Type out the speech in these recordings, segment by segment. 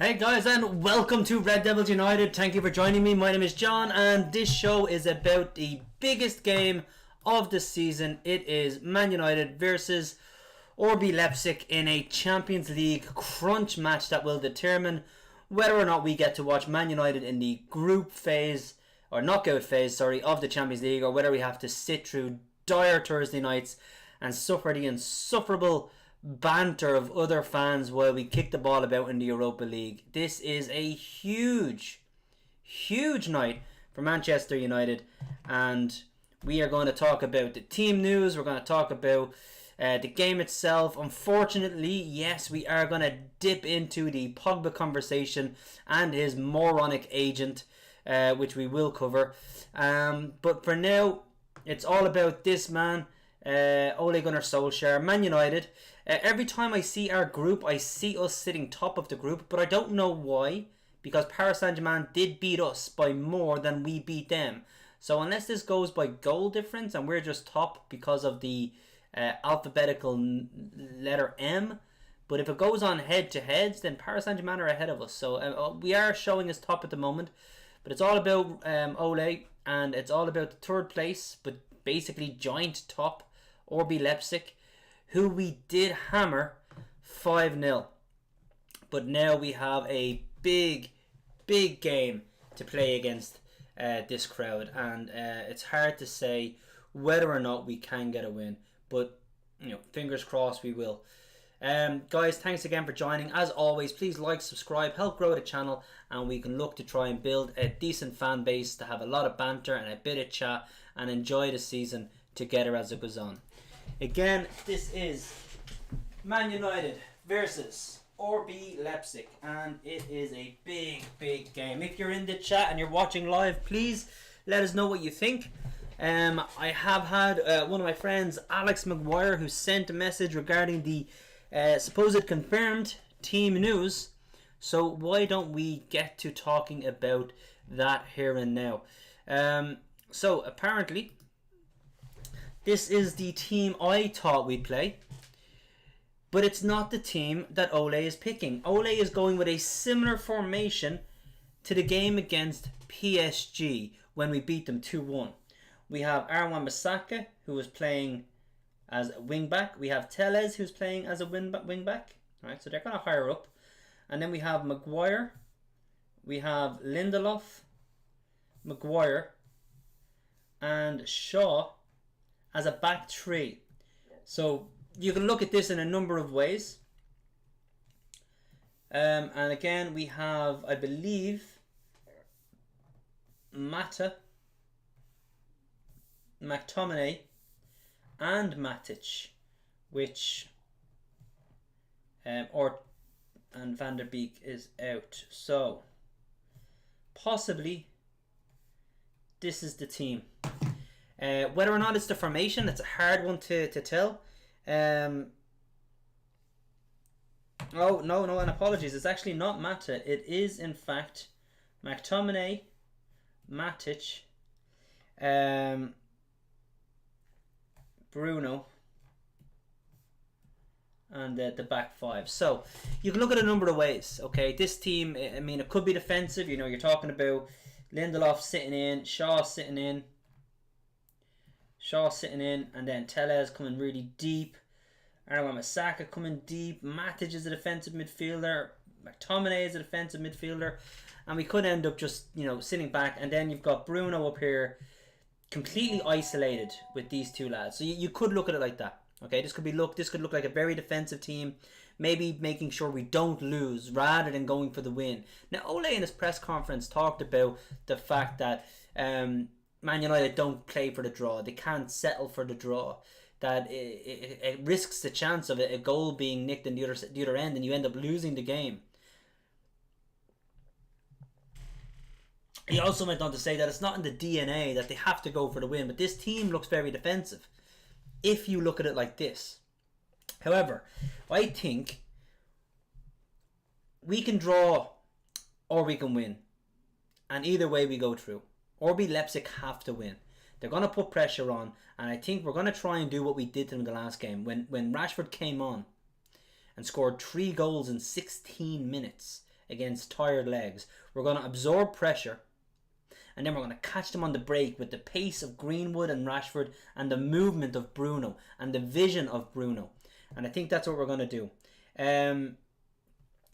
Hey guys, and welcome to Red Devils United. Thank you for joining me. My name is John, and this show is about the biggest game of the season. It is Man United versus RB Leipzig in a Champions League crunch match that will determine whether or not we get to watch Man United in the group phase, or knockout phase, of the Champions League, or whether we have to sit through dire Thursday nights and suffer the insufferable banter of other fans while we kick the ball about in the Europa League. This is a huge night for Manchester United, and we are going to talk about the team news. We're going to talk about the game itself. Unfortunately, yes, we are going to dip into the Pogba conversation and his moronic agent, which we will cover. But for now, it's all about this man, Ole Gunnar Solskjaer, Man United. Every time I see our group, I see us sitting top of the group, but I don't know why, because Paris Saint-Germain did beat us by more than we beat them. So unless this goes by goal difference and we're just top because of the alphabetical letter M, but if it goes on head-to-heads, then Paris Saint-Germain are ahead of us. So we are showing as top at the moment, but it's all about Ole, and it's all about the third place, but basically giant top, RB Leipzig, who we did hammer 5-0. But now we have a big game to play against this crowd, and it's hard to say whether or not we can get a win, but fingers crossed we will. Guys, thanks again for joining. As always, please like, subscribe, help grow the channel, and we can look to try and build a decent fan base to have a lot of banter and a bit of chat and enjoy the season together as it goes on. Again, this is Man United versus RB Leipzig, and it is a big game. If you're in the chat and you're watching live, please let us know what you think. I have had one of my friends, Alex McGuire, who sent a message regarding the supposed confirmed team news. So why don't we get to talking about that here and now? So apparently, this is the team I thought we'd play, but it's not the team that Ole is picking. Ole is going with a similar formation to the game against PSG when we beat them 2-1. We have Aaron Wan-Bissaka, who is playing as a wing-back. We have Tellez, who's playing as a wing-back. Right, so they're going to higher up. And then we have Maguire. We have Lindelof, Maguire, and Shaw as a back three. So you can look at this in a number of ways. And again, we have, I believe, Mata, McTominay, and Matic, which and Van der Beek is out. So possibly this is the team. Whether or not it's the formation, it's a hard one to tell. Oh, no, and apologies. It's actually not Mata. It is, in fact, McTominay, Matic, Bruno, and the back five. So you can look at a number of ways. Okay, this team, I mean, it could be defensive. You're talking about Lindelof sitting in, Shaw sitting in, and then Tellez coming really deep. Aaron Wan-Bissaka coming deep. Matic is a defensive midfielder. McTominay is a defensive midfielder. And we could end up just, sitting back. And then you've got Bruno up here completely isolated with these two lads. So you could look at it like that. Okay, this could look like a very defensive team, maybe making sure we don't lose rather than going for the win. Now, Ole in his press conference talked about the fact that Man United don't play for the draw. They can't settle for the draw. That it risks the chance of a goal being nicked in the other end, and you end up losing the game. He also went on to say that it's not in the DNA that they have to go for the win, but this team looks very defensive if you look at it like this. However, I think we can draw or we can win, and either way we go through. RB Leipzig have to win. They're going to put pressure on, and I think we're going to try and do what we did to them in the last game. When Rashford came on and scored 3 goals in 16 minutes against tired legs. We're going to absorb pressure, and then we're going to catch them on the break with the pace of Greenwood and Rashford and the movement of Bruno and the vision of Bruno. And I think that's what we're going to do.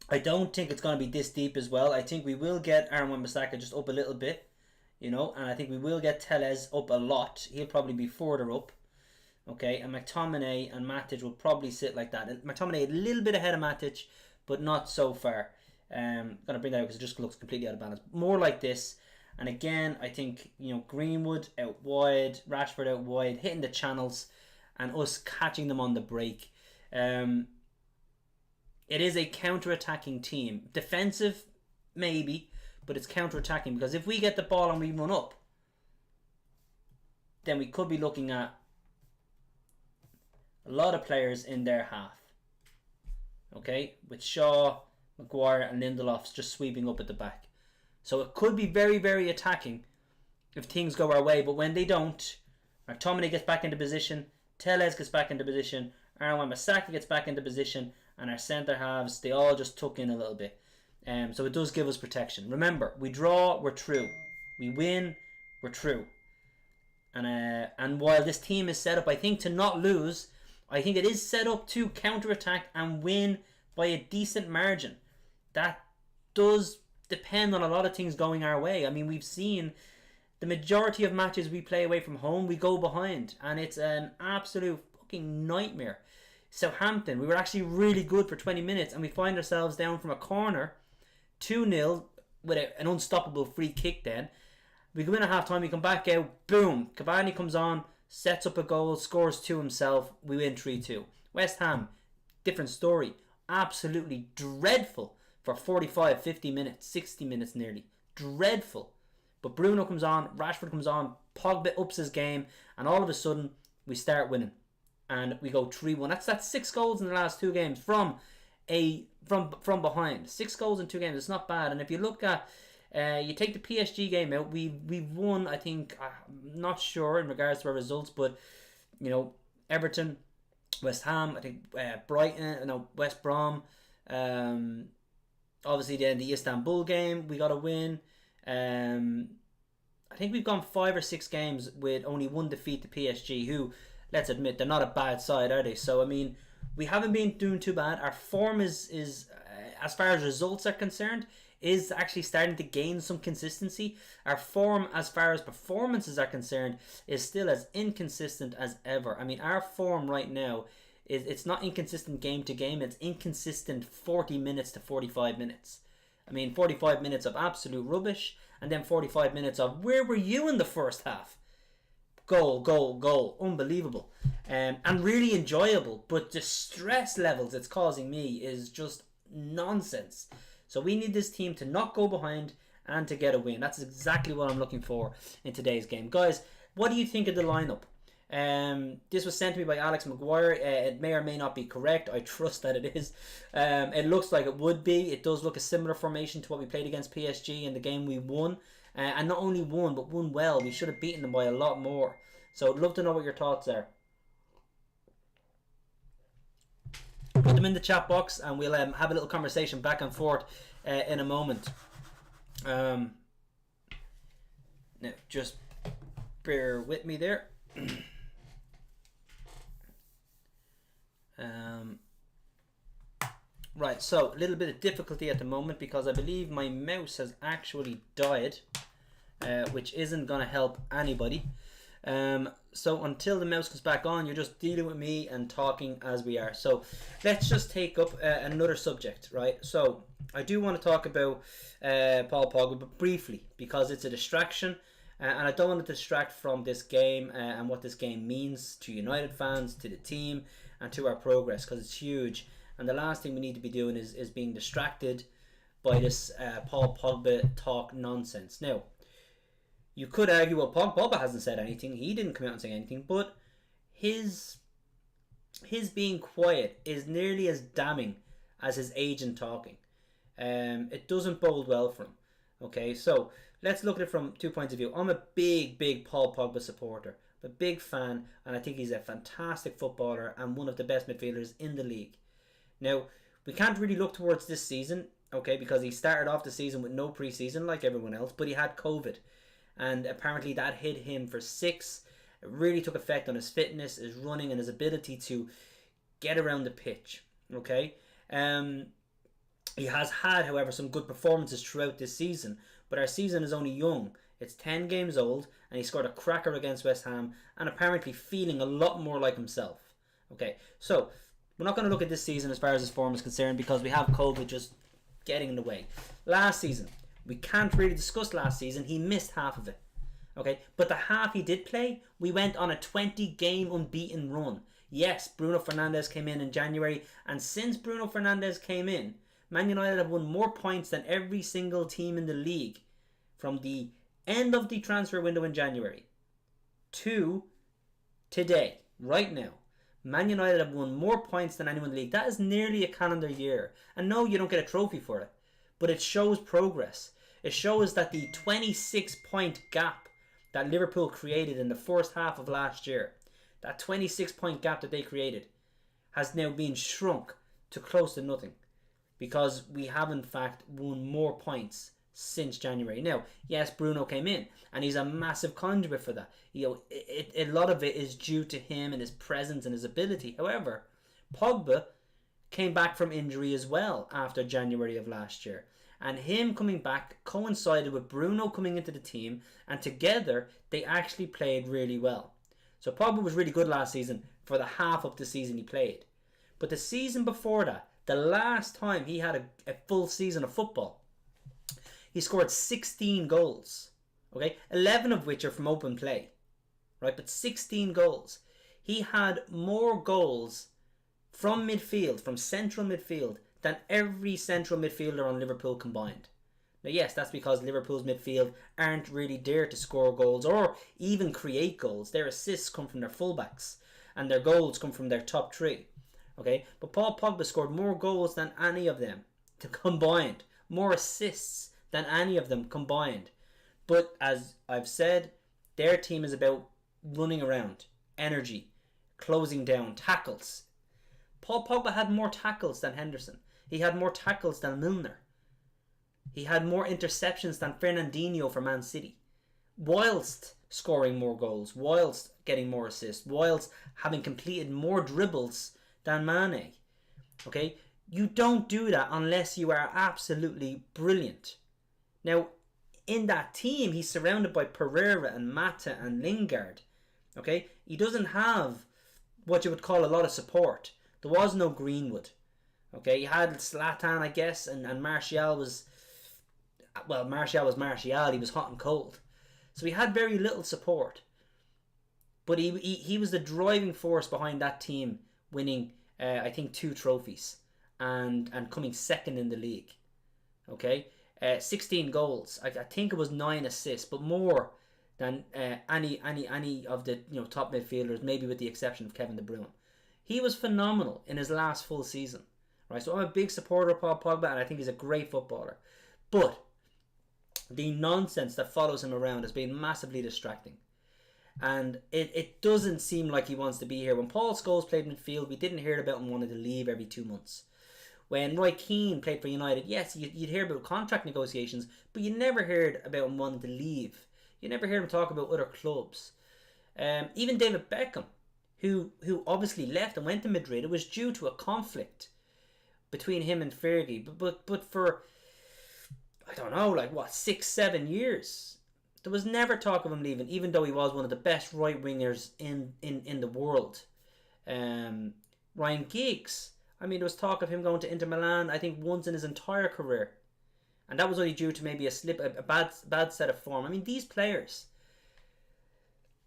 I don't think it's going to be this deep as well. I think we will get Aaron Wan-Bissaka just up a little bit, and I think we will get Telles up a lot. He'll probably be further up. Okay, and McTominay and Matic will probably sit like that. McTominay a little bit ahead of Matic, but not so far. I'm going to bring that out because it just looks completely out of balance. More like this. And again, I think, Greenwood out wide, Rashford out wide, hitting the channels, and us catching them on the break. It is a counter-attacking team. Defensive, maybe, but it's counter-attacking. Because if we get the ball and we run up, then we could be looking at a lot of players in their half. Okay? With Shaw, Maguire, and Lindelof's just sweeping up at the back. So it could be very, very attacking if things go our way. But when they don't, McTominay gets back into position, Telles gets back into position, Aaron Wan-Bissaka gets back into position, and our centre halves, they all just tuck in a little bit. So it does give us protection. Remember, we draw, we're true. We win, we're true. And while this team is set up, I think, to not lose, I think it is set up to counter-attack and win by a decent margin. That does depend on a lot of things going our way. I mean, we've seen the majority of matches we play away from home, we go behind, and it's an absolute fucking nightmare. Southampton, we were actually really good for 20 minutes, and we find ourselves down from a corner 2-0 with an unstoppable free kick. Then we go in at half time, we come back out, boom, Cavani comes on, sets up a goal, scores 2 himself, we win 3-2. West Ham, different story, absolutely dreadful for 45, 50 minutes, 60 minutes nearly. Dreadful. But Bruno comes on, Rashford comes on, Pogba ups his game, and all of a sudden, we start winning. And we go 3-1. That's 6 goals in the last 2 games from behind. 6 goals in 2 games, it's not bad. And if you look at, you take the PSG game out, we've won, I think, I'm not sure in regards to our results, but, Everton, West Ham, I think Brighton, West Brom, obviously then the Istanbul game, we got a win. I think we've gone 5 or 6 games with only 1 defeat to PSG, who, let's admit, they're not a bad side, are they? So, I mean, we haven't been doing too bad. Our form is as far as results are concerned, is actually starting to gain some consistency. Our form, as far as performances are concerned, is still as inconsistent as ever. I mean, our form right now, it's not inconsistent game to game, it's inconsistent 40 minutes to 45 minutes. I mean, 45 minutes of absolute rubbish, and then 45 minutes of, where were you in the first half? Goal, goal, goal. Unbelievable. And really enjoyable, but the stress levels it's causing me is just nonsense. So we need this team to not go behind and to get a win. That's exactly what I'm looking for in today's game. Guys, what do you think of the lineup? This was sent to me by Alex Maguire. It may or may not be correct. I trust that it is. It looks like it would be. It does look a similar formation to what we played against PSG in the game we won. And not only won, but won well. We should have beaten them by a lot more. So I'd love to know what your thoughts are. Put them in the chat box and we'll have a little conversation back and forth in a moment. Now, just bear with me there. Right, so a little bit of difficulty at the moment because I believe my mouse has actually died, which isn't going to help anybody. So until the mouse comes back on, you're just dealing with me and talking as we are. So let's just take up another subject, right? So I do want to talk about Paul Pogba, but briefly, because it's a distraction. And I don't want to distract from this game and what this game means to United fans, to the team, and to our progress, because it's huge. And the last thing we need to be doing is being distracted by this Paul Pogba talk nonsense. Now, you could argue, well, Pogba hasn't said anything. He didn't come out and say anything. But his being quiet is nearly as damning as his agent talking. It doesn't bode well for him. Okay, so let's look at it from 2 points of view. I'm a big Paul Pogba supporter. I'm a big fan, and I think he's a fantastic footballer and one of the best midfielders in the league. Now, we can't really look towards this season. okay, because he started off the season with no preseason like everyone else, but he had COVID, and apparently that hit him for 6. It really took effect on his fitness, his running, and his ability to get around the pitch. Okay, he has had, however, some good performances throughout this season, but our season is only young. It's 10 games old, and he scored a cracker against West Ham, and apparently feeling a lot more like himself. Okay, so we're not going to look at this season as far as his form is concerned because we have COVID just getting in the way. Last season, we can't really discuss last season. He missed half of it. Okay, but the half he did play, we went on a 20-game unbeaten run. Yes, Bruno Fernandes came in January, and since Bruno Fernandes came in, Man United have won more points than every single team in the league from the end of the transfer window in January to today, right now. Man United have won more points than anyone in the league. That is nearly a calendar year. And no, you don't get a trophy for it, but it shows progress. It shows that the 26-point gap that Liverpool created in the first half of last year, that 26-point gap that they created, has now been shrunk to close to nothing. Because we have in fact won more points since January. Now, yes, Bruno came in, and he's a massive conduit for that. A lot of it is due to him and his presence and his ability. However, Pogba came back from injury as well after January of last year. And him coming back coincided with Bruno coming into the team, and together they actually played really well. So Pogba was really good last season for the half of the season he played. But the season before that, the last time he had a full season of football, he scored 16 goals. Okay, 11 of which are from open play. Right, but 16 goals. He had more goals from midfield, from central midfield, than every central midfielder on Liverpool combined. Now, yes, that's because Liverpool's midfield aren't really there to score goals or even create goals. Their assists come from their fullbacks, and their goals come from their top 3. Okay, but Paul Pogba scored more goals than any of them combined, more assists than any of them combined. But as I've said, their team is about running around, energy, closing down, tackles. Paul Pogba had more tackles than Henderson. He had more tackles than Milner. He had more interceptions than Fernandinho for Man City, whilst scoring more goals, whilst getting more assists, whilst having completed more dribbles than Mane. Okay, you don't do that unless you are absolutely brilliant. Now, in that team, he's surrounded by Pereira and Mata and Lingard. Okay, he doesn't have what you would call a lot of support. There was no Greenwood. Okay, he had Zlatan, I guess, and Martial was, well, Martial was Martial. He was hot and cold, so he had very little support. But he was the driving force behind that team winning, I think, 2 trophies and coming second in the league. Okay, 16 goals. I think it was 9 assists, but more than any of the top midfielders, maybe with the exception of Kevin De Bruyne. He was phenomenal in his last full season. Right, so I'm a big supporter of Paul Pogba, and I think he's a great footballer. But the nonsense that follows him around has been massively distracting. And it doesn't seem like he wants to be here. When Paul Scholes played midfield, we didn't hear about him wanting to leave every 2 months. When Roy Keane played for United, yes, you'd hear about contract negotiations, but you never heard about him wanting to leave. You never heard him talk about other clubs. Even David Beckham, who obviously left and went to Madrid, it was due to a conflict between him and Fergie. But for, I don't know, 6-7 years, there was never talk of him leaving, even though he was one of the best right wingers in the world. Ryan Giggs, I mean, there was talk of him going to Inter Milan, I think, once in his entire career, and that was only due to maybe a bad set of form. I mean, these players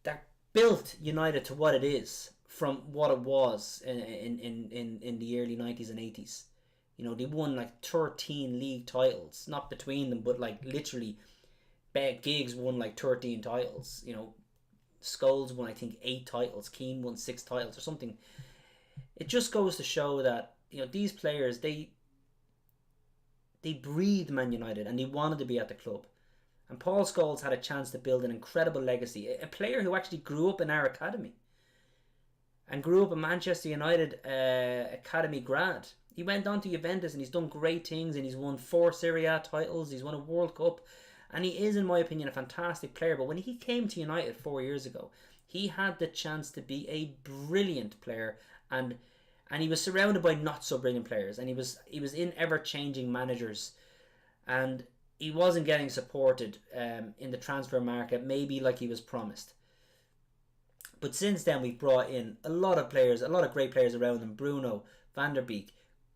that built United to what it is from what it was in the early 90s and 80s. They won 13 league titles, not between them, but literally. Giggs won 13 titles. Scholes won, I think, 8 titles. Keane won 6 titles or something. It just goes to show that these players, they breathed Man United and they wanted to be at the club. And Paul Scholes had a chance to build an incredible legacy. A player who actually grew up in our academy and grew up a Manchester United academy grad. He went on to Juventus and he's done great things, and he's won 4 Serie A titles, he's won a World Cup, and he is, in my opinion, a fantastic player. But when he came to United 4 years ago, he had the chance to be a brilliant player, and he was surrounded by not so brilliant players, and he was in ever changing managers, and he wasn't getting supported in the transfer market, maybe like he was promised. But since then, we've brought in a lot of players, a lot of great players around him. Bruno, Van der Beek,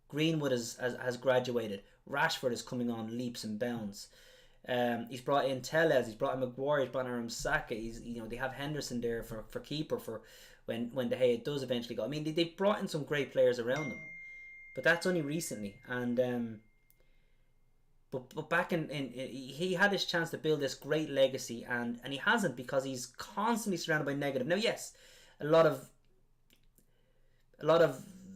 Greenwood has graduated. Rashford is coming on leaps and bounds. He's brought in Tellez, he's brought in Maguire, he's brought in Saka. They have Henderson there for keeper for when De Gea does eventually go. I mean, they've brought in some great players around them, but that's only recently. And but back in he had his chance to build this great legacy, and he hasn't, because he's constantly surrounded by negative. Now, yes, a lot of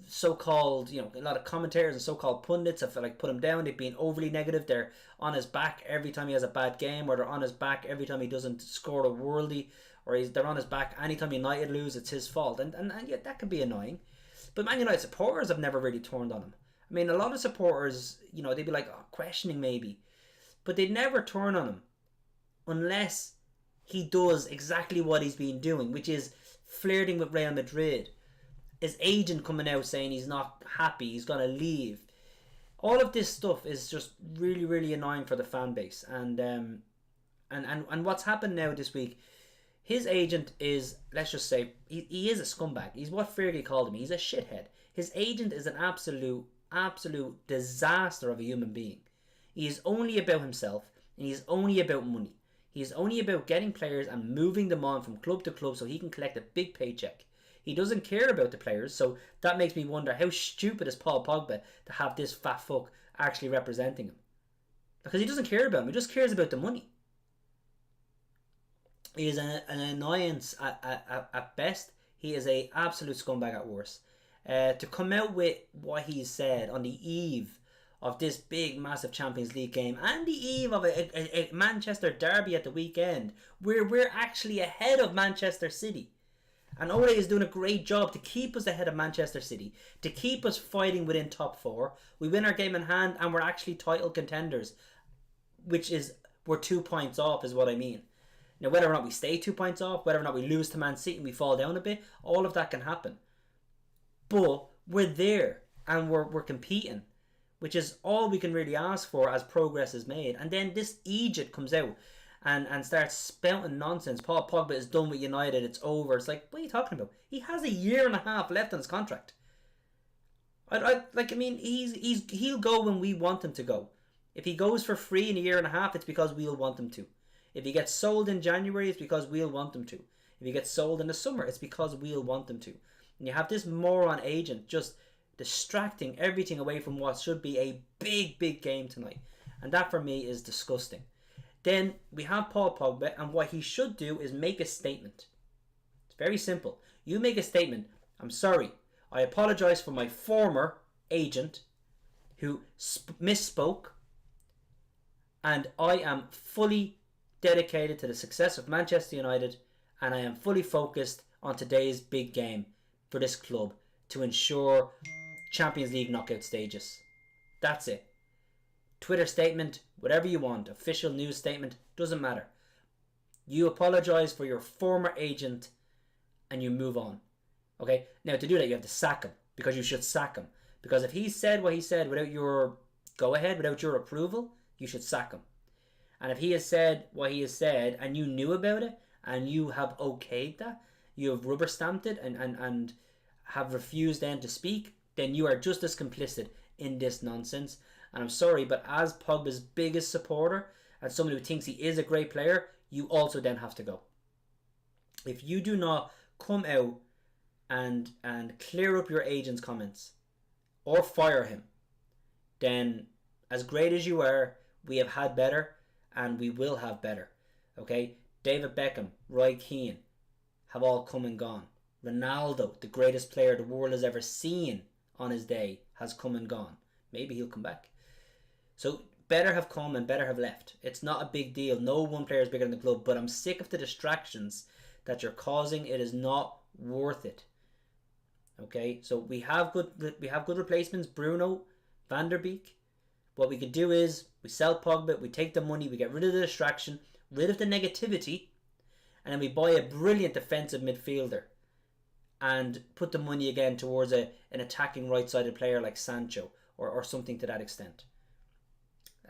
so-called, a lot of commentators and so-called pundits have put him down. They've been overly negative. They're on his back every time he has a bad game, or they're on his back every time he doesn't score a worldie, or they're on his back anytime United lose. It's his fault, and yeah, that can be annoying. But Man United supporters have never really turned on him. I mean, a lot of supporters, they'd be questioning maybe, but they'd never turn on him unless he does exactly what he's been doing, which is flirting with Real Madrid. His agent coming out saying he's not happy, he's going to leave. All of this stuff is just really, really annoying for the fan base. And what's happened now this week, his agent is, let's just say, he is a scumbag. He's what Fergie called him. He's a shithead. His agent is an absolute disaster of a human being. He is only about himself, and he's only about money. He's only about getting players and moving them on from club to club so he can collect a big paycheck. He doesn't care about the players, so that makes me wonder, how stupid is Paul Pogba to have this fat fuck actually representing him? Because he doesn't care about him, he just cares about the money. He is an annoyance at best. He is an absolute scumbag at worst. To come out with what he said on the eve of this big, massive Champions League game, and the eve of a Manchester derby at the weekend, where we're actually ahead of Manchester City. And Ole is doing a great job to keep us ahead of Manchester City, to keep us fighting within top 4. We win our game in hand and we're actually title contenders, which is, we're 2 points off is what I mean. Now, whether or not we stay 2 points off, whether or not we lose to Man City and we fall down a bit, all of that can happen. But we're there and we're competing, which is all we can really ask for as progress is made. And then this Egypt comes out and starts spouting nonsense. Paul Pogba is done with United, it's over. It's like, what are you talking about? He has a year and a half left on his contract. He'll go when we want him to go. If he goes for free in a year and a half, it's because we'll want him to. If he gets sold in January, it's because we'll want him to. If he gets sold in the summer, it's because we'll want him to. And you have this moron agent just distracting everything away from what should be a big, big game tonight. And that for me is disgusting. Then we have Paul Pogba, and what he should do is make a statement. It's very simple. You make a statement. I'm sorry. I apologise for my former agent who misspoke, and I am fully dedicated to the success of Manchester United, and I am fully focused on today's big game for this club to ensure Champions League knockout stages. That's it. Twitter statement, whatever you want, official news statement, doesn't matter. You apologise for your former agent and you move on. Okay? Now, to do that, you have to sack him, because you should sack him. Because if he said what he said without your go-ahead, without your approval, you should sack him. And if he has said what he has said and you knew about it and you have okayed that, you have rubber stamped it and have refused then to speak, then you are just as complicit in this nonsense. And I'm sorry, but as Pogba's biggest supporter and someone who thinks he is a great player, you also then have to go. If you do not come out and clear up your agent's comments or fire him, then as great as you are, we have had better and we will have better. Okay? David Beckham, Roy Keane have all come and gone. Ronaldo, the greatest player the world has ever seen on his day, has come and gone. Maybe he'll come back. So better have come and better have left. It's not a big deal. No one player is bigger than the club, but I'm sick of the distractions that you're causing. It is not worth it. Okay, so we have good replacements. Bruno, Van der Beek. What we could do is we sell Pogba, we take the money, we get rid of the distraction, rid of the negativity, and then we buy a brilliant defensive midfielder and put the money again towards an attacking right-sided player like Sancho or something to that extent.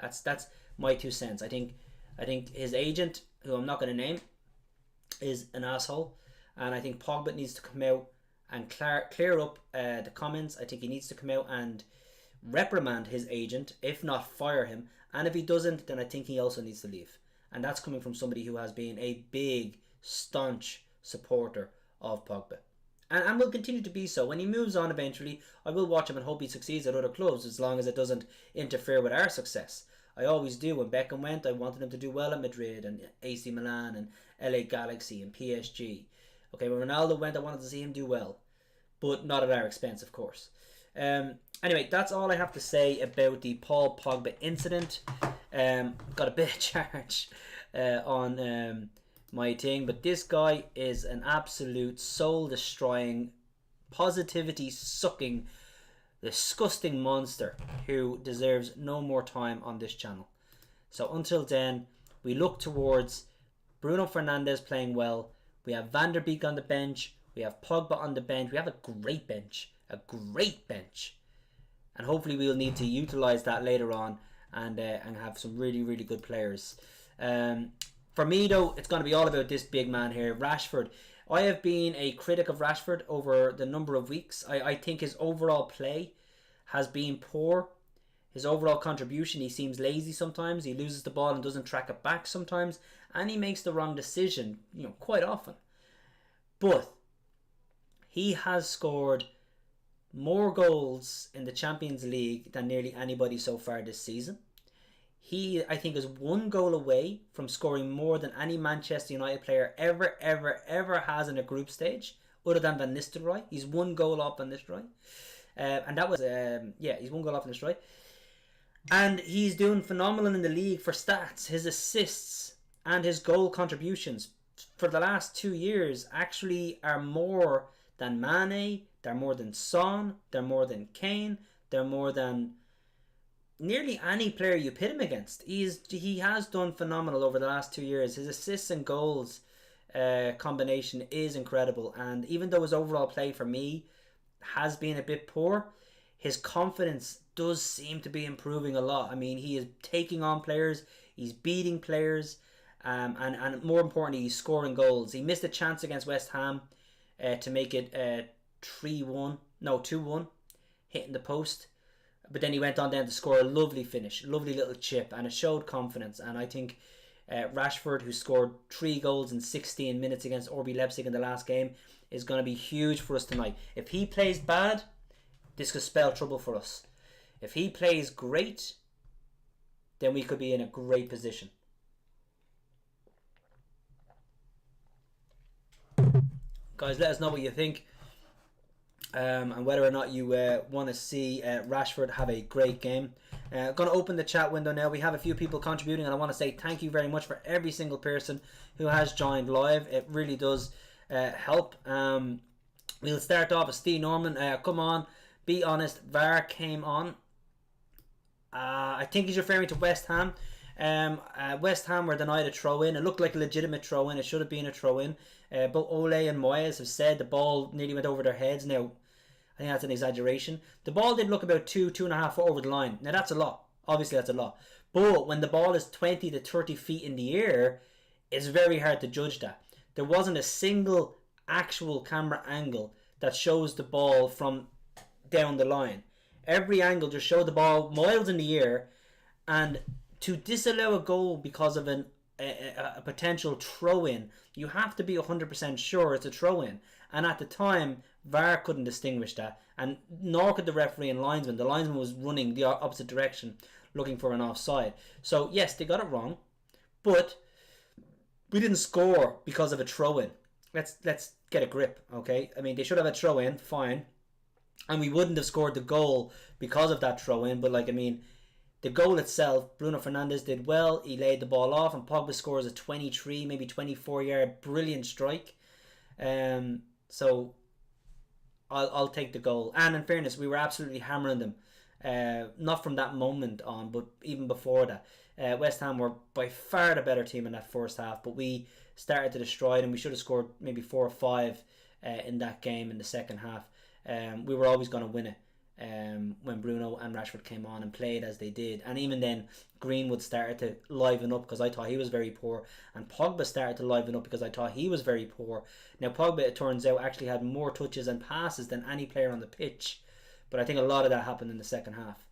That's my 2 cents. I think his agent, who I'm not going to name, is an asshole, and I think Pogba needs to come out and clear up the comments. I think he needs to come out and reprimand his agent, if not fire him. And if he doesn't, then I think he also needs to leave. And that's coming from somebody who has been a big, staunch supporter of Pogba. And will continue to be so. When he moves on eventually, I will watch him and hope he succeeds at other clubs, as long as it doesn't interfere with our success. I always do. When Beckham went, I wanted him to do well at Madrid and AC Milan and LA Galaxy and PSG. Okay, when Ronaldo went, I wanted to see him do well, but not at our expense, of course. Anyway, that's all I have to say about the Paul Pogba incident. Got a bit of charge on my thing, but this guy is an absolute soul-destroying, positivity-sucking, disgusting monster who deserves no more time on this channel. So until then, we look towards Bruno Fernandes playing well. We have Van der Beek on the bench. We have Pogba on the bench. We have a great bench. A great bench. And hopefully we'll need to utilise that later on and have some really, really good players. For me, though, it's going to be all about this big man here, Rashford. I have been a critic of Rashford over the number of weeks. I think his overall play has been poor. His overall contribution, he seems lazy sometimes. He loses the ball and doesn't track it back sometimes. And he makes the wrong decision, quite often. But he has scored more goals in the Champions League than nearly anybody so far this season. He, I think, is 1 goal away from scoring more than any Manchester United player ever has in a group stage, other than Van Nistelrooy. He's 1 goal off Van Nistelrooy. And that was, he's 1 goal off Van Nistelrooy. And he's doing phenomenal in the league for stats. His assists and his goal contributions for the last 2 years actually are more than Mane, they're more than Son, they're more than Kane, they're more than nearly any player you pit him against. He has done phenomenal over the last 2 years. His assists and goals combination is incredible, and even though his overall play for me has been a bit poor, his confidence does seem to be improving a lot. I mean, he is taking on players, he's beating players, and more importantly, he's scoring goals. He missed a chance against West Ham to make it 2-1, hitting the post. But then he went on then to score a lovely finish, lovely little chip, and it showed confidence. And I think Rashford, who scored 3 goals in 16 minutes against RB Leipzig in the last game, is going to be huge for us tonight. If he plays bad, this could spell trouble for us. If he plays great, then we could be in a great position. Guys, let us know what you think. And whether or not you want to see Rashford have a great game. I'm going to open the chat window now. We have a few people contributing, and I want to say thank you very much for every single person who has joined live. It really does help. We'll start off with Steve Norman. Come on, be honest. VAR came on. I think he's referring to West Ham. West Ham were denied a throw-in. It looked like a legitimate throw-in. It should have been a throw-in. Both Ole and Moyes have said the ball nearly went over their heads. Now, I think that's an exaggeration. The ball did look about 2.5 foot over the line. Now, that's a lot. Obviously, that's a lot. But when the ball is 20 to 30 feet in the air, it's very hard to judge that. There wasn't a single actual camera angle that shows the ball from down the line. Every angle just showed the ball miles in the air, and to disallow a goal because of a potential throw-in, you have to be 100% sure it's a throw-in. And at the time, VAR couldn't distinguish that, and nor could the referee and linesman. The linesman was running the opposite direction, looking for an offside. So yes, they got it wrong, but we didn't score because of a throw-in. Let's get a grip, okay? I mean, they should have a throw-in, fine, and we wouldn't have scored the goal because of that throw-in. But the goal itself, Bruno Fernandes did well. He laid the ball off, and Pogba scores a 23, maybe 24 yard brilliant strike. So I'll take the goal. And in fairness, we were absolutely hammering them. Not from that moment on, but even before that. West Ham were by far the better team in that first half, but we started to destroy them. We should have scored maybe 4 or 5 in that game in the second half. We were always going to win it when Bruno and Rashford came on and played as they did. And even then, Greenwood started to liven up because I thought he was very poor, and Pogba started to liven up because I thought he was very poor. Now Pogba, it turns out, actually had more touches and passes than any player on the pitch, but I think a lot of that happened in the second half.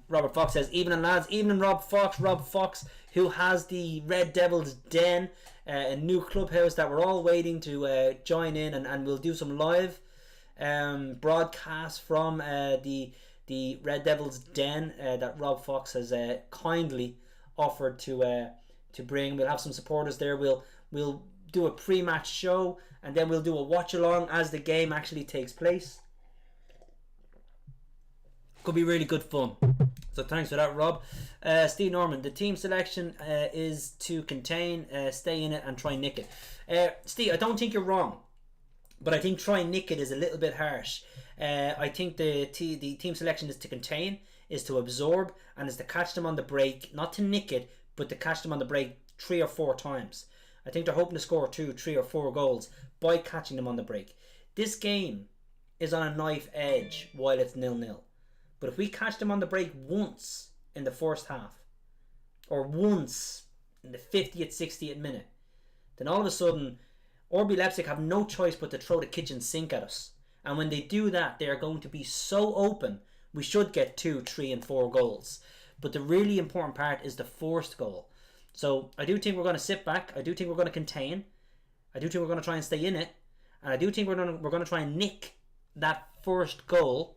Robert Fox says, evening lads, evening Rob Fox, who has the Red Devils Den, a new clubhouse that we're all waiting to join in, and we'll do some live broadcast from the Red Devils Den that Rob Fox has kindly offered to bring. We'll have some supporters there. We'll do a pre-match show, and then we'll do a watch along as the game actually takes place. Could be really good fun. So thanks for that, Rob. Steve Norman, the team selection is to contain, stay in it, and try nick it. Steve, I don't think you're wrong, but I think try nick it is a little bit harsh. I think the team selection is to contain, is to absorb, and is to catch them on the break. Not to nick it, but to catch them on the break 3 or 4 times. I think they're hoping to score 2, 3 or 4 goals by catching them on the break. This game is on a knife edge while it's 0-0. But if we catch them on the break once in the first half, or once in the 50th, 60th minute, then all of a sudden RB Leipzig have no choice but to throw the kitchen sink at us. And when they do that, they are going to be so open, we should get 2, 3 and 4 goals. But the really important part is the first goal. So I do think we're going to sit back. I do think we're going to contain. I do think we're going to try and stay in it. And I do think we're going to try and nick that first goal.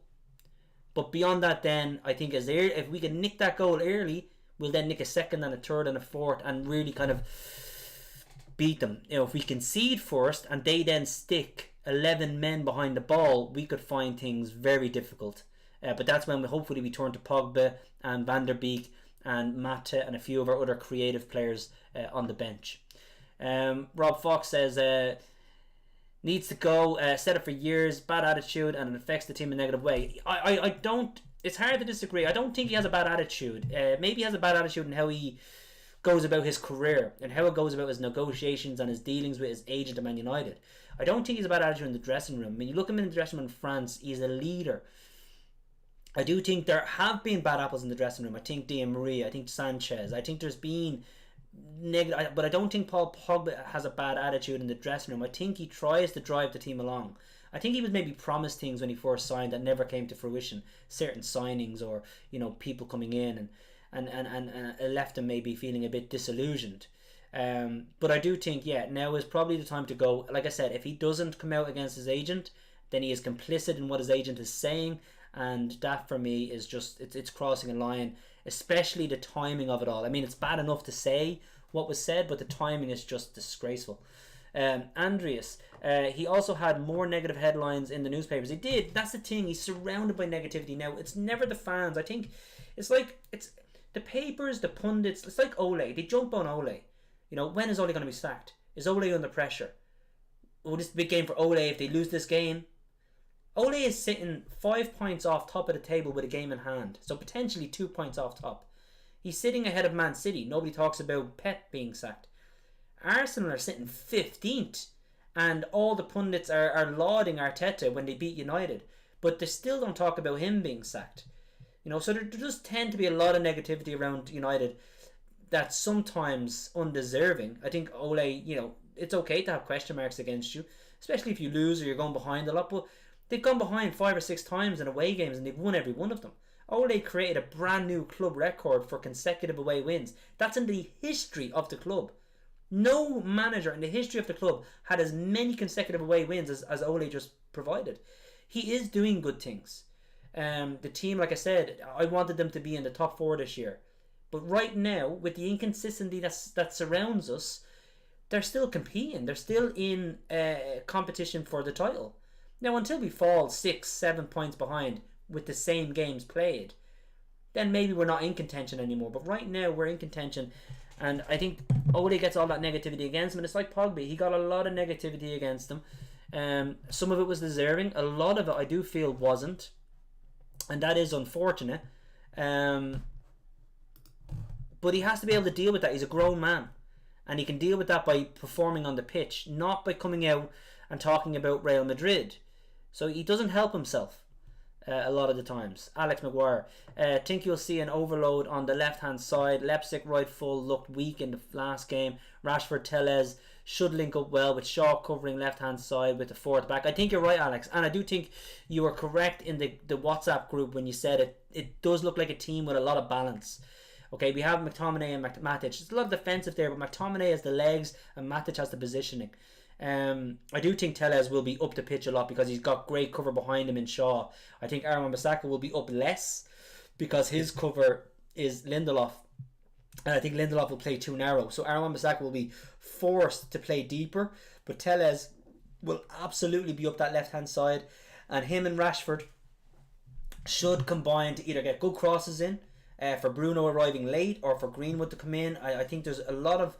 But beyond that, then I think if we can nick that goal early, we'll then nick a second and a third and a fourth and really kind of beat them. If we concede first and they then stick 11 men behind the ball, we could find things very difficult. But that's when hopefully we turn to Pogba and Van der Beek and Mata and a few of our other creative players on the bench. Rob Fox says, needs to go, said it for years, bad attitude, and it affects the team in a negative way. I don't, it's hard to disagree. I don't think he has a bad attitude. Maybe he has a bad attitude in how he goes about his career and how it goes about his negotiations and his dealings with his agent at Man United. I don't think he's a bad attitude in the dressing room. I mean, you look at him in the dressing room in France, he's a leader. I do think there have been bad apples in the dressing room. I think Di Maria, I think Sanchez, I think there's been negative, but I don't think Paul Pogba has a bad attitude in the dressing room. I think he tries to drive the team along. I think he was maybe promised things when he first signed that never came to fruition, certain signings or people coming in and left him maybe feeling a bit disillusioned. But I do think now is probably the time to go. Like I said, if he doesn't come out against his agent, then he is complicit in what his agent is saying, and that for me is just it's crossing a line, especially the timing of it all. I mean, it's bad enough to say what was said, but the timing is just disgraceful. Andreas, he also had more negative headlines in the newspapers. He did. That's the thing. He's surrounded by negativity. Now, it's never the fans. I think it's the papers, the pundits. It's like Ole. They jump on Ole. When is Ole going to be sacked? Is Ole under pressure? Oh, this is a big game for Ole if they lose this game. Ole is sitting 5 points off top of the table with a game in hand. So potentially 2 points off top. He's sitting ahead of Man City. Nobody talks about Pep being sacked. Arsenal are sitting 15th. And all the pundits are lauding Arteta when they beat United. But they still don't talk about him being sacked. So there does tend to be a lot of negativity around United that's sometimes undeserving. I think Ole, it's okay to have question marks against you, especially if you lose or you're going behind a lot. But they've gone behind 5 or 6 times in away games and they've won every one of them. Ole created a brand new club record for consecutive away wins. That's in the history of the club. No manager in the history of the club had as many consecutive away wins as Ole just provided. He is doing good things. The team, like I said, I wanted them to be in the top 4 this year. But right now, with the inconsistency that surrounds us, they're still competing. They're still in competition for the title. Now, until we fall 6, 7 points behind with the same games played, then maybe we're not in contention anymore. But right now, we're in contention. And I think Ole gets all that negativity against him. And it's like Pogba. He got a lot of negativity against him. Some of it was deserving. A lot of it I do feel wasn't, and that is unfortunate. Um, but he has to be able to deal with that. He's a grown man, and he can deal with that by performing on the pitch, not by coming out and talking about Real Madrid. So he doesn't help himself a lot of the times. Alex McGuire. Think you'll see an overload on the left hand side. Leipzig right full looked weak in the last game. Rashford, Tellez should link up well with Shaw covering left hand side with the fourth back. I think you're right, Alex, and I do think you were correct in the WhatsApp group when you said it does look like a team with a lot of balance. Okay, we have McTominay and Matic. There's a lot of defensive there, but McTominay has the legs and Matic has the positioning. I do think Tellez will be up the pitch a lot because he's got great cover behind him in Shaw. I think Aaron Wan-Bissaka will be up less because his cover is Lindelof. And I think Lindelof will play too narrow. So Aaron Wan-Bissaka will be forced to play deeper. But Tellez will absolutely be up that left-hand side. And him and Rashford should combine to either get good crosses in for Bruno arriving late or for Greenwood to come in. I think there's a lot of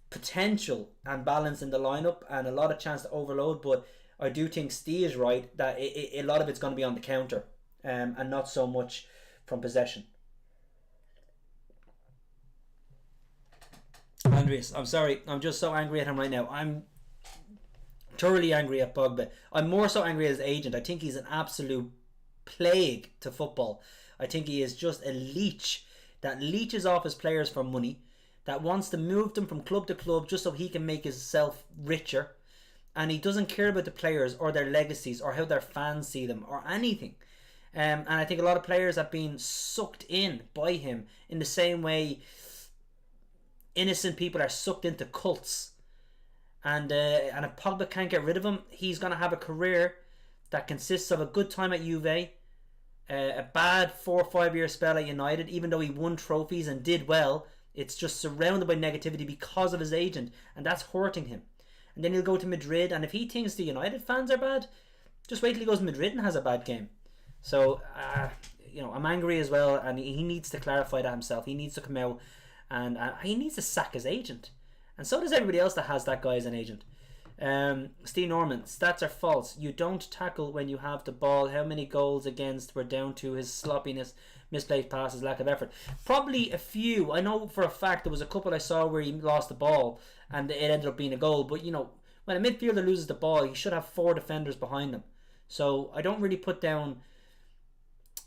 potential and balance in the lineup and a lot of chance to overload, but I do think Steve is right that a lot of it's going to be on the counter and not so much from possession. Andreas, I'm sorry, I'm just so angry at him right now. I'm thoroughly angry at Pogba. I'm more so angry at his agent. I think he's an absolute plague to football. I think he is just a leech that leeches off his players for money, that wants to move them from club to club just so he can make himself richer, and he doesn't care about the players or their legacies or how their fans see them or anything. And I think a lot of players have been sucked in by him in the same way innocent people are sucked into cults. And if Pogba can't get rid of him, he's going to have a career that consists of a good time at Juve, a bad 4 or 5 year spell at United, even though he won trophies and did well. It's just surrounded by negativity because of his agent, and that's hurting him. And then he'll go to Madrid, and if he thinks the United fans are bad, just wait till he goes to Madrid and has a bad game. So, I'm angry as well, and he needs to clarify that himself. He needs to come out, and he needs to sack his agent. And so does everybody else that has that guy as an agent. Steve Norman, stats are false. You don't tackle when you have the ball. How many goals against were down to his sloppiness, misplaced passes, lack of effort? Probably a few. I know for a fact there was a couple I saw where he lost the ball and it ended up being a goal. But when a midfielder loses the ball, he should have 4 defenders behind him. So I don't really put down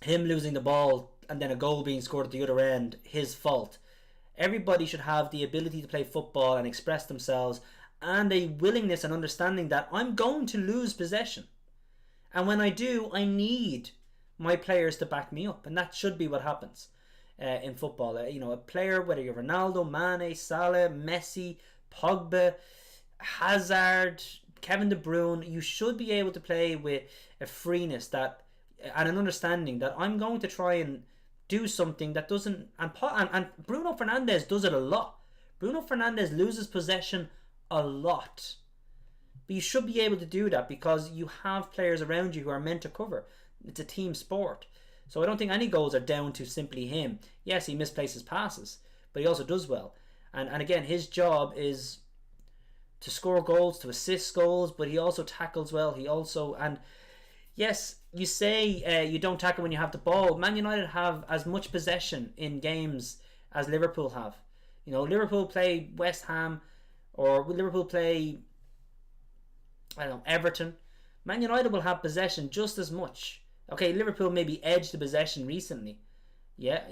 him losing the ball and then a goal being scored at the other end his fault. Everybody should have the ability to play football and express themselves, and a willingness and understanding that I'm going to lose possession, and when I do, I need my players to back me up, and that should be what happens in football. A player, whether you're Ronaldo, Mane, Salah, Messi, Pogba, Hazard, Kevin De Bruyne, you should be able to play with a freeness that and an understanding that I'm going to try and do something that doesn't. And Bruno Fernandes does it a lot. Bruno Fernandes loses possession a lot, but you should be able to do that because you have players around you who are meant to cover. It's a team sport, so I don't think any goals are down to simply him. Yes, he misplaces passes, but he also does well, and again, his job is to score goals, to assist goals, but he also tackles well. And yes, you say you don't tackle when you have the ball. Man United have as much possession in games as Liverpool have. Liverpool play West Ham, or will Liverpool play, Everton? Man United will have possession just as much. Okay, Liverpool maybe edged the possession recently. Yeah,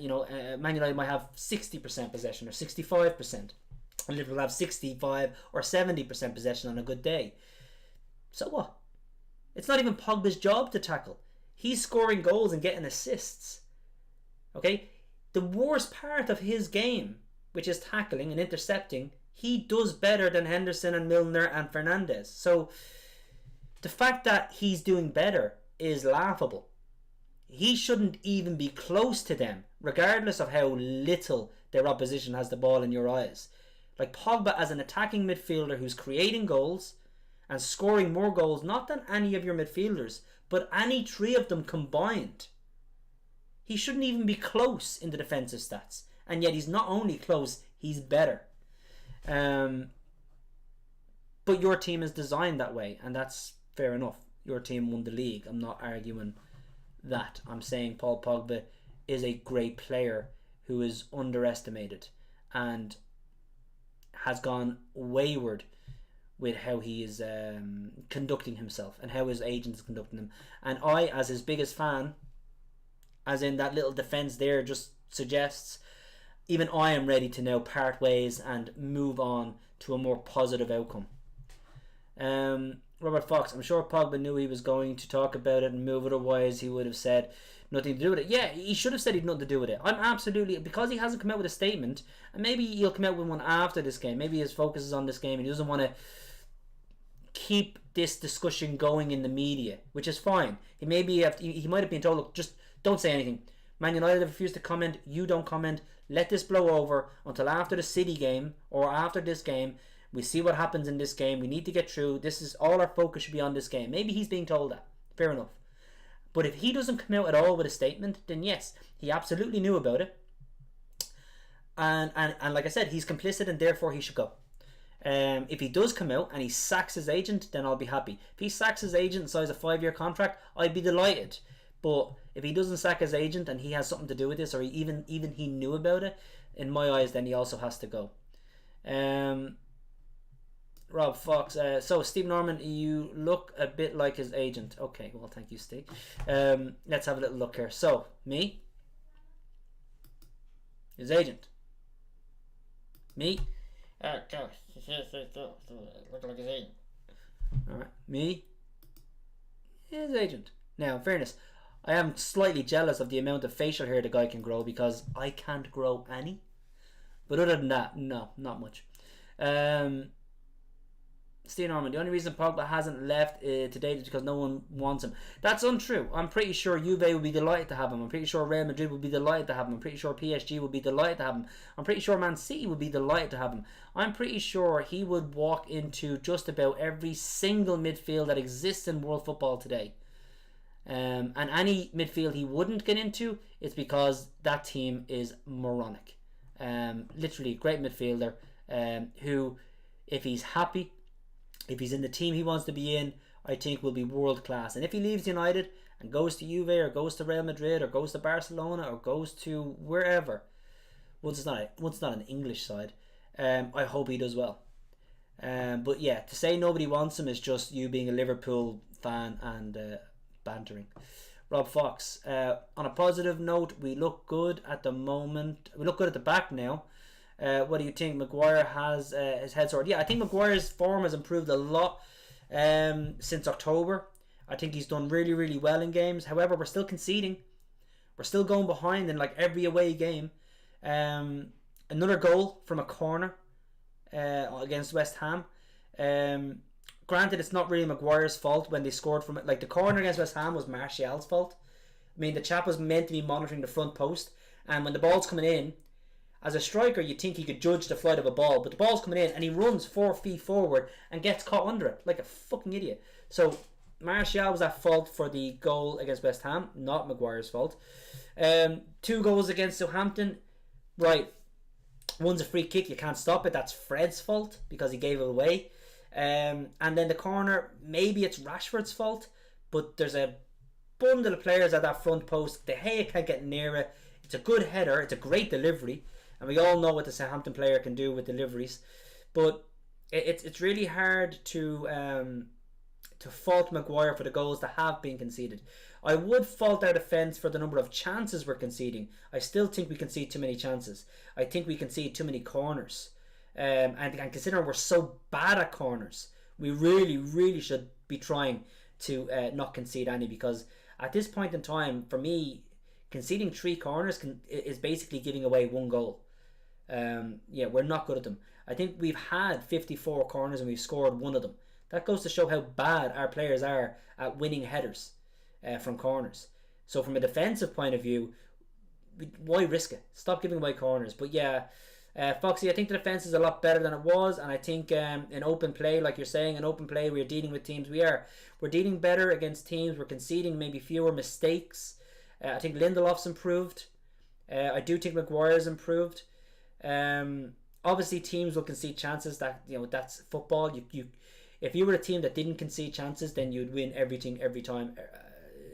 Man United might have 60% possession or 65%. And Liverpool will have 65 or 70% possession on a good day. So what? It's not even Pogba's job to tackle. He's scoring goals and getting assists. Okay? The worst part of his game, which is tackling and intercepting, he does better than Henderson and Milner and Fernandes. So the fact that he's doing better is laughable. He shouldn't even be close to them, regardless of how little their opposition has the ball in your eyes. Like Pogba as an attacking midfielder who's creating goals and scoring more goals, not than any of your midfielders, but any 3 of them combined. He shouldn't even be close in the defensive stats. And yet he's not only close, he's better. But your team is designed that way, and that's fair enough. Your team won the league. I'm not arguing that. I'm saying Paul Pogba is a great player who is underestimated and has gone wayward with how he is conducting himself and how his agent is conducting him. And I, as his biggest fan, as in that little defence there just suggests, even I am ready to now part ways and move on to a more positive outcome. Robert Fox, I'm sure Pogba knew he was going to talk about it and move, otherwise he would have said nothing to do with it. Yeah, he should have said he'd nothing to do with it. I'm absolutely, because he hasn't come out with a statement, and maybe he'll come out with one after this game. Maybe his focus is on this game and he doesn't want to keep this discussion going in the media, which is fine. He might have been told, look, just don't say anything. Man United have refused to comment, you don't comment, let this blow over until after the City game or after this game. We see what happens in this game. We need to get through. This is all our focus should be on this game. Maybe he's being told that. Fair enough. But if he doesn't come out at all with a statement, then yes, he absolutely knew about it. And like I said, he's complicit and therefore he should go. If he does come out and he sacks his agent, then I'll be happy. If he sacks his agent and signs a 5-year contract, I'd be delighted. But if he doesn't sack his agent and he has something to do with this, or even he knew about it, in my eyes, then he also has to go. Rob Fox, so Steve Norman, you look a bit like his agent. Okay, well, thank you, Steve. Let's have a little look here. So, me, his agent. Me, look like his agent. alright, me, his agent. Now, in fairness, I am slightly jealous of the amount of facial hair the guy can grow because I can't grow any. But other than that, no, not much. Steve Norman, the only reason Pogba hasn't left today is because no one wants him. That's untrue. I'm pretty sure Juve will be delighted to have him. I'm pretty sure Real Madrid will be delighted to have him. I'm pretty sure PSG will be delighted to have him. I'm pretty sure Man City will be delighted to have him. I'm pretty sure he would walk into just about every single midfield that exists in world football today. And any midfield he wouldn't get into, it's because that team is moronic. Literally, great midfielder who, if he's happy, if he's in the team he wants to be in, I think will be world class. And if he leaves United and goes to Juve or goes to Real Madrid or goes to Barcelona or goes to wherever, once it's not an English side, I hope he does well. But yeah, to say nobody wants him is just you being a Liverpool fan and bantering. Rob Fox, on a positive note, we look good at the moment. We look good at the back now. What do you think? Maguire has his head sorted. Yeah, I think Maguire's form has improved a lot since October. I think he's done really, really well in games. However, we're still conceding. We're still going behind in like every away game. Another goal from a corner against West Ham. Granted, it's not really Maguire's fault when they scored from it. Like, the corner against West Ham was Martial's fault. I mean, the chap was meant to be monitoring the front post, and when the ball's coming in, as a striker, you'd think he could judge the flight of a ball, but the ball's coming in and he runs 4 feet forward and gets caught under it like a fucking idiot. So Martial was at fault for the goal against West Ham, not Maguire's fault. 2 goals against Southampton, right? One's a free kick, you can't stop it. That's Fred's fault because he gave it away. And then the corner, maybe it's Rashford's fault, but there's a bundle of players at that front post. De Gea can't get near it. It's a good header. It's a great delivery. And we all know what the Southampton player can do with deliveries. But it's really hard to fault Maguire for the goals that have been conceded. I would fault our defence for the number of chances we're conceding. I still think we concede too many chances. I think we concede too many corners. And considering we're so bad at corners, we really, really should be trying to not concede any, because at this point in time, for me, conceding 3 corners is basically giving away 1 goal. We're not good at them. I think we've had 54 corners and we've scored 1 of them. That goes to show how bad our players are at winning headers from corners. So from a defensive point of view, why risk it? Stop giving away corners. But yeah, Foxy, I think the defence is a lot better than it was, and I think in open play, like you're saying, in open play we're dealing with teams. We're dealing better against teams. We're conceding maybe fewer mistakes. I think Lindelof's improved. I do think Maguire's improved. obviously teams will concede chances. That that's football. If you were a team that didn't concede chances, then you'd win everything every time.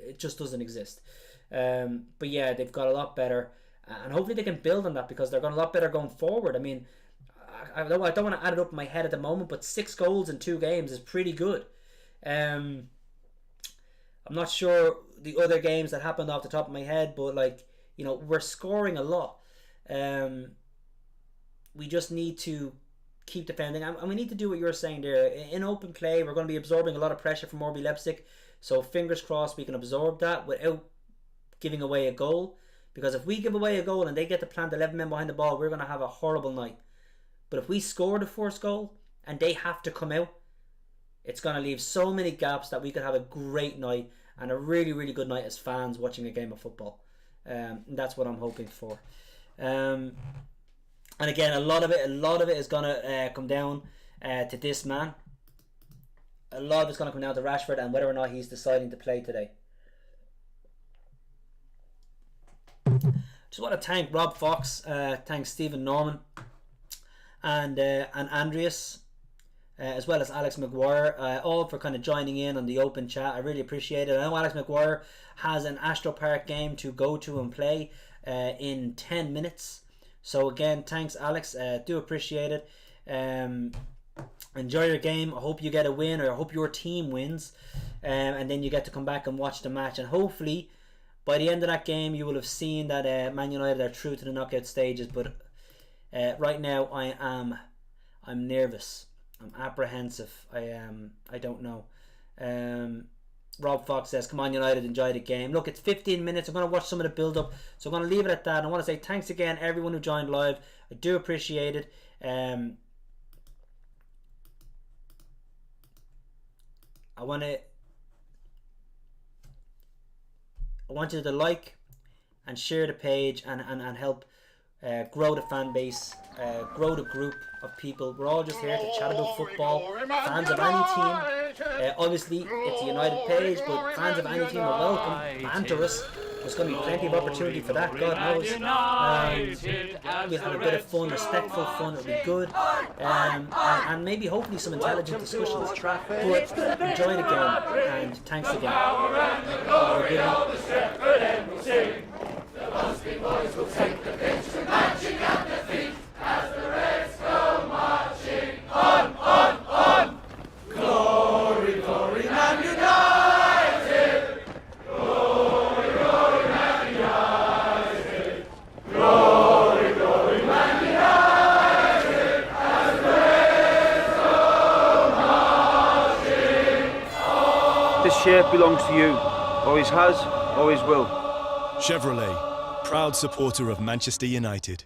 It just doesn't exist. But yeah, they've got a lot better, and hopefully they can build on that because they're going a lot better going forward. I mean, I don't want to add it up in my head at the moment, but 6 goals in 2 games is pretty good. I'm not sure the other games that happened off the top of my head, but we're scoring a lot. We just need to keep defending, and we need to do what you're saying there. In open play, we're going to be absorbing a lot of pressure from RB Leipzig, so fingers crossed we can absorb that without giving away a goal, because if we give away a goal and they get to plant 11 men behind the ball, we're going to have a horrible night. But if we score the first goal and they have to come out, it's going to leave so many gaps that we could have a great night and a really, really good night as fans watching a game of football. And that's what I'm hoping for. And again, a lot of it is going to come down to this man. A lot of it's going to come down to Rashford and whether or not he's deciding to play today. Just want to thank Rob Fox, thank Stephen Norman, and Andreas, as well as Alex McGuire, all for kind of joining in on the open chat. I really appreciate it. I know Alex McGuire has an Astro Park game to go to and play in 10 minutes. So again, thanks Alex, do appreciate it. Enjoy your game. I hope you get a win, or I hope your team wins, and then you get to come back and watch the match, and hopefully by the end of that game you will have seen that Man United are through to the knockout stages. But right now I'm nervous, I'm apprehensive, I don't know. Rob Fox says, come on United, enjoy the game. Look, it's 15 minutes. I'm going to watch some of the build up, so I'm going to leave it at that. I want to say thanks again everyone who joined live. I do appreciate it. I want you to like and share the page and help grow the fan base, grow the group of people. We're all just here to chat about football. Fans of any team, obviously it's a United page, but fans of any team are welcome. Banter us. There's going to be plenty of opportunity for that, God knows. We'll have a bit of fun, respectful fun, it'll be good. And maybe hopefully some intelligent discussions. But enjoy the game, and thanks again. The Muslim boys will take the pitch with magic at their feet as the Reds go marching on. Glory, glory, Man United! Glory, glory, Man United! Glory, glory, Man United! As the Reds go marching on. This shirt belongs to you. Always has, always will. Chevrolet, proud supporter of Manchester United.